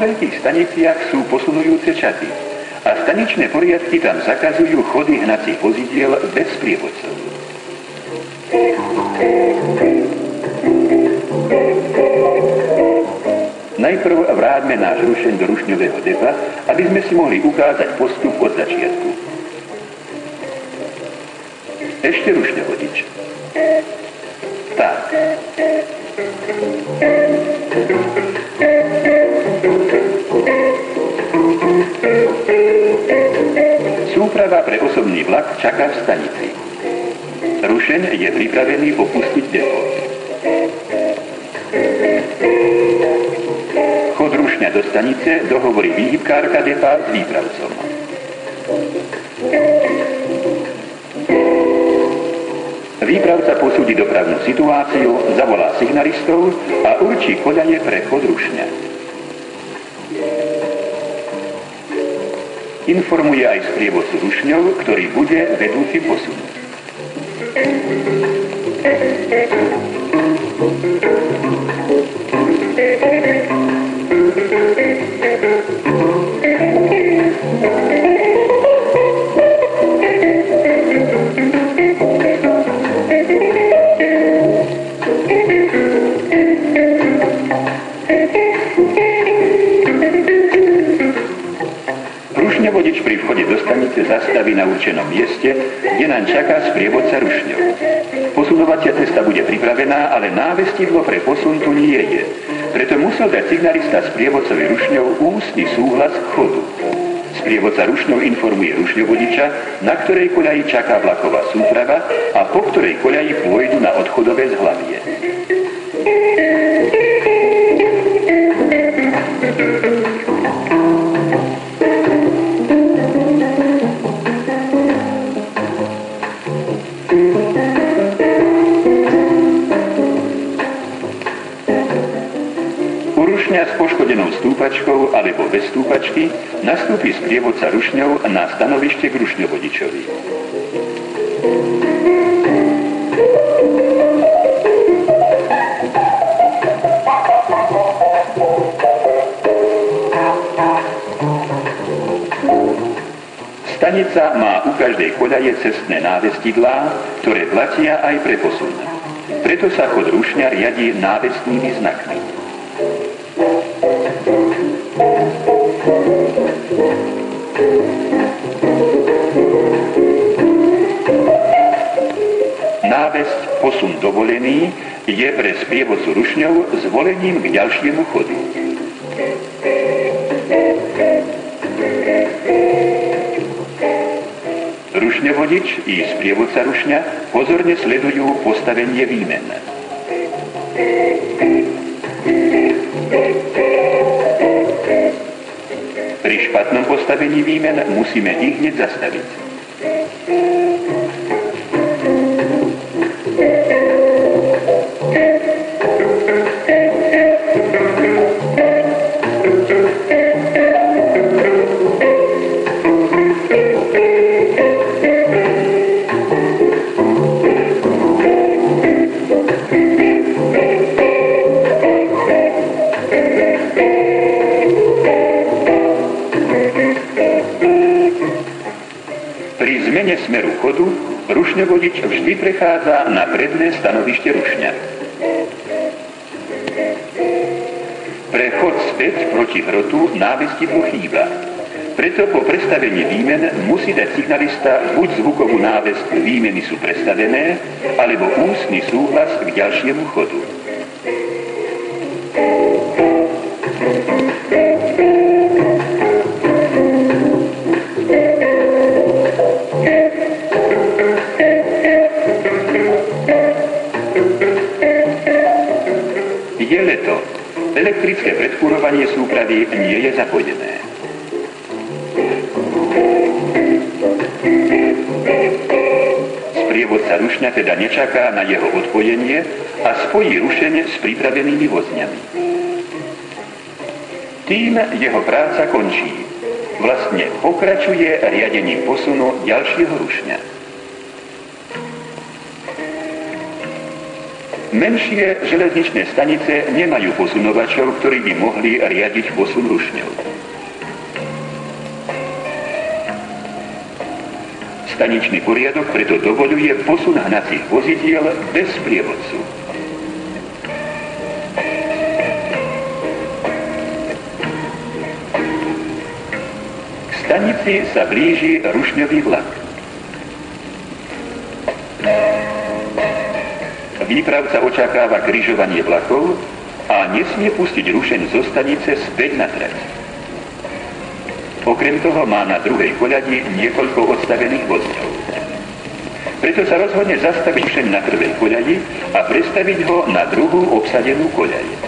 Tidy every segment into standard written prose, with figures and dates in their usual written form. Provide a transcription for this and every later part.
veľkých staniciach sú posunujúce čaty a staničné poriadky tam zakazujú chody hnacích vozidiel bez sprievodcov. Najprv vráťme náš rušeň do rušňového depa, aby sme si mohli ukázať postup od začiatku. Ešte rušňovodič. Tak. Súprava pre osobný vlak čaká v stanici. Rušeň je pripravený opustiť depo. Chod rušňa do stanice dohovorí výhybkárka depa s výpravcom. Výpravca posúdi dopravnú situáciu, zavolá signalistov a určí koľaje pre chod rušňa. Informuje aj sprievodcu rušňov, ktorý bude vedúcim posunu. Rušňovodič pri vchode do stanice zastaví na určenom mieste, kde nám čaká sprievodca rušňov. Posunovacia cesta bude pripravená, ale návestidlo pre posun tu nie je. Preto musel dať signalista sprievodcovi rušňov ústny súhlas k chodu. Sprievodca rušňov informuje rušňovodiča, na ktorej koľaji čaká vlaková súprava a po ktorej koľaji pôjdu na odchodové zhlavie. S poškodenou stúpačkou alebo bez stúpačky nastúpi sprievodca rušňov na stanovište k rušňovodičovi. Stanica má u každej koľaje cestné návestidlá, ktoré platia aj pre posun. Preto sa chod rušňa riadi návestnými znakmi. Návesť posun dovolený je pre sprievodcu rušňov zvolením k ďalšiemu chodu. Rušňovodič i sprievodca rušňa pozorne sledujú postavenie výmen. Pri špatnom postavení výmen musíme ich hneď zastaviť. Smeru chodu rušňovodič vždy prechádza na predné stanovište rušňa. Pre chod späť proti hrotu návestidlo chýba. Preto po prestavení výmen musí dať signalista buď zvukovú návesť výmeny sú prestavené, alebo ústny súhlas k ďalšiemu chodu. Je leto. Elektrické predkúrovanie súpravy nie je zapojené. Sprievodca rušňa teda nečaká na jeho odpojenie a spojí rušeň s pripravenými vozňami. Tým jeho práca končí. Vlastne pokračuje riadením posunu ďalšieho rušňa. Menšie železničné stanice nemajú posunovačov, ktorí by mohli riadiť posun rušňov. Staničný poriadok preto dovoľuje posun hnacích vozidiel bez sprievodcu. K stanici sa blíži rušňový vlak. Výpravca očakáva križovanie vlakov a nesmie pustiť rušeň zo stanice späť na trať. Okrem toho má na druhej koľadi niekoľko odstavených vozňov. Preto sa rozhodne zastaviť rušeň na prvej koľadi a prestaviť ho na druhú obsadenú koľaj.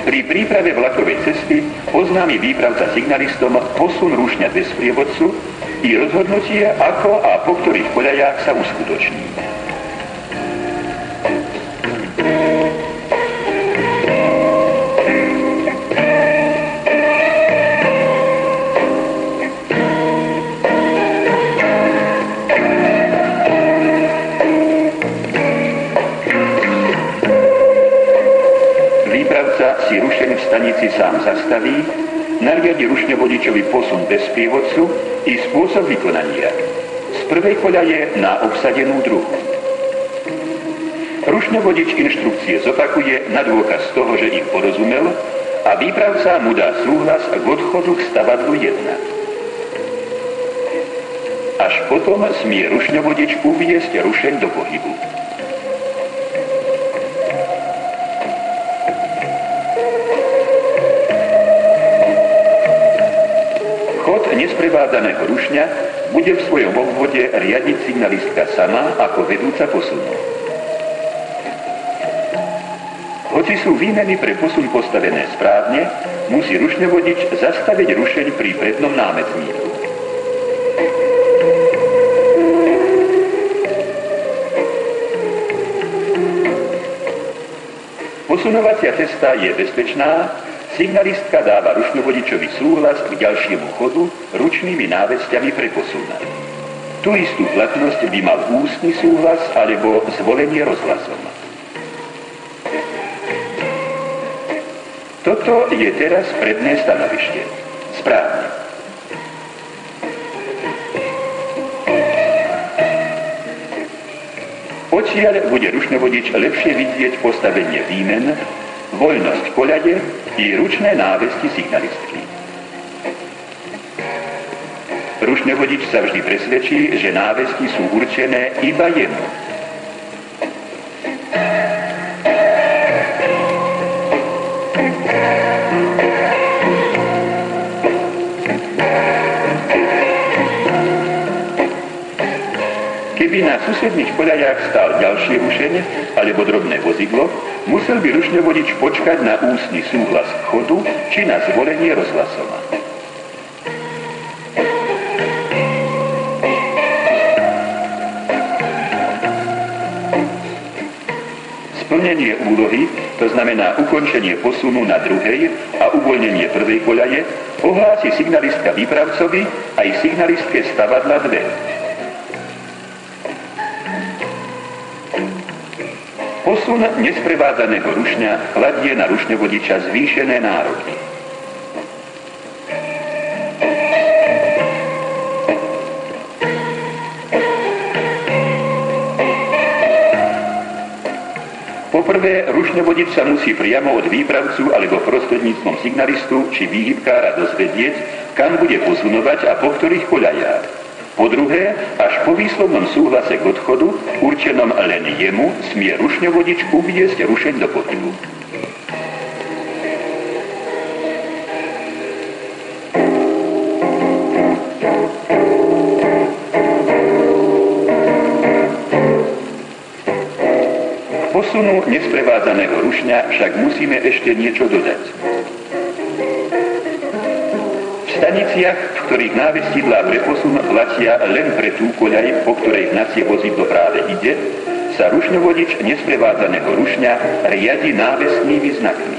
Pri príprave vlakovej cesty oznámi výpravca signalistom posun rušňa bez sprievodcu i rozhodnutie, ako a po ktorých koľajách sa uskutoční. Výpravca si rušeň v stanici sám zastaví, nariadi rušňovodičovi posun bez sprievodcu i spôsob vykonania. Z prvej koľaje na obsadenú druhú. Rušňovodič inštrukcie zopakuje na dôkaz toho, že ich porozumel a výpravca mu dá súhlas k odchodu k stavadlu 1. Až potom smie rušňovodič uviesť rušeň do pohybu. Nesprevádzaného rušňa bude v svojom obvode riadiť signalistka sama ako vedúca posunu. Hoci sú výmeny pre posun postavené správne, musí rušňovodič zastaviť rušeň pri prednom námetníku. Posunovacia cesta je bezpečná, signalistka dáva rušňovodičovi súhlas k ďalšiemu chodu ručnými návesťami pre posun. Tú istú platnosť by mal ústny súhlas alebo zvolenie rozhlasom. Toto je teraz predné stanovište. Správne. Odtiaľ bude rušňovodič lepšie vidieť postavenie výmen, voľnosť koľade i ručné návesti signalistky. Rušňovodič sa vždy presvedčí, že návesti sú určené iba jemu. Keby na susedných koľajách stál ďalšie rušenie alebo drobné vozidlo, musel by rušňovodič počkať na ústny súhlas k chodu či na zvolenie rozhlasom. Splnenie úlohy, to znamená ukončenie posunu na druhej a uvoľnenie prvej koľaje, ohlási signalistka výpravcovi aj signalistke stavadla 2. Posun nesprevádzaného rušňa kladie na rušňovodiča zvýšené nároky. Poprvé, rušňovodič sa musí priamo od výpravcu alebo prostredníctvom signalistu či výhybkára dozvedieť, kam bude posunovať a po ktorých koľajách. Po druhé, až po výslovnom súhlase k odchodu, určenom len jemu, smie rušňovodič uviesť rušeň do pohybu. Posunu nesprevádzaného rušňa však musíme ešte niečo dodať. V staniciach, v ktorých návestidlá pre posun platia len pre tú koľaj, po ktorej hnacie vozidlo práve ide, sa rušňovodič nesprevádzaného rušňa riadi návestnými znakmi.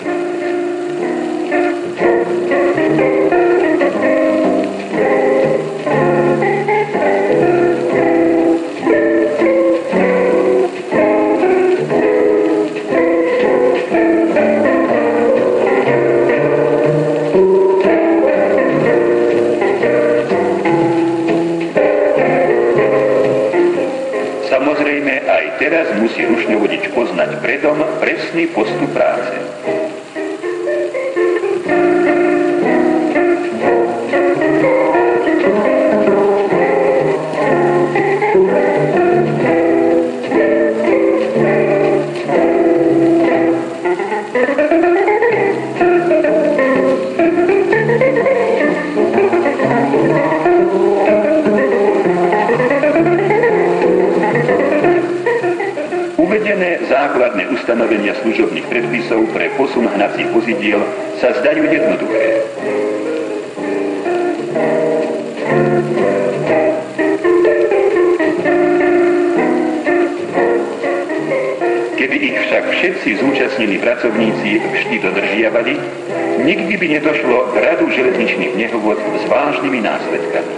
Samozrejme, aj teraz musí rušňovodič poznať predom presný postup práce. Uvedené základné ustanovenia služobných predpisov pre posun hnacích vozidiel sa zdajú jednoduché. Keby ich však všetci zúčastnení pracovníci vždy dodržiavali, nikdy by nedošlo k radu železničných nehôd s vážnymi následkami.